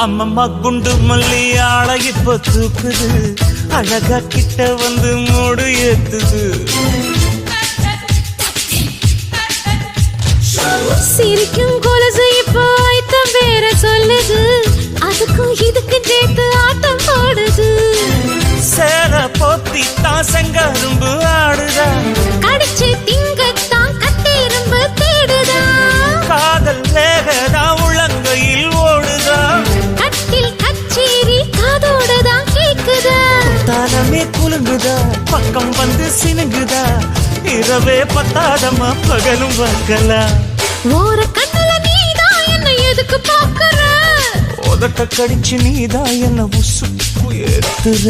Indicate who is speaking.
Speaker 1: அம்மம்மா குண்டு மல்லி ஆளை இப்ப தூக்குது, அழகா கிட்ட வந்து மூடு ஏத்துது.
Speaker 2: சிரிக்கும் கொலசு இப்போ ஐத்தம் வேற சொல்லுது, அதுக்கும் இதுக்கு சேர்த்து ஆட்டம் போடுது.
Speaker 1: சேர போத்தி தான் செங்கரும்பு ஆடுதா,
Speaker 2: கடிச்சு திங்கத்தான் கட்டெரும்பு தேடுதா.
Speaker 1: காதல் வேகதா உள்ளங்கையில் ஓடுதா,
Speaker 2: கட்டில் கச்சேரி காதோடதான் கேக்குதா.
Speaker 1: தானமே குலுங்குதா, பக்கம் வந்து சினுங்குதா, இரவே பத்தாதமா பகலும் பார்க்கலா.
Speaker 2: ஓர கண்ணுல நீதான் என்ன எதுக்கு பாக்குற,
Speaker 1: உதட்ட கடிச்சு நீதான் என்ன உசுப்பு ஏத்துற.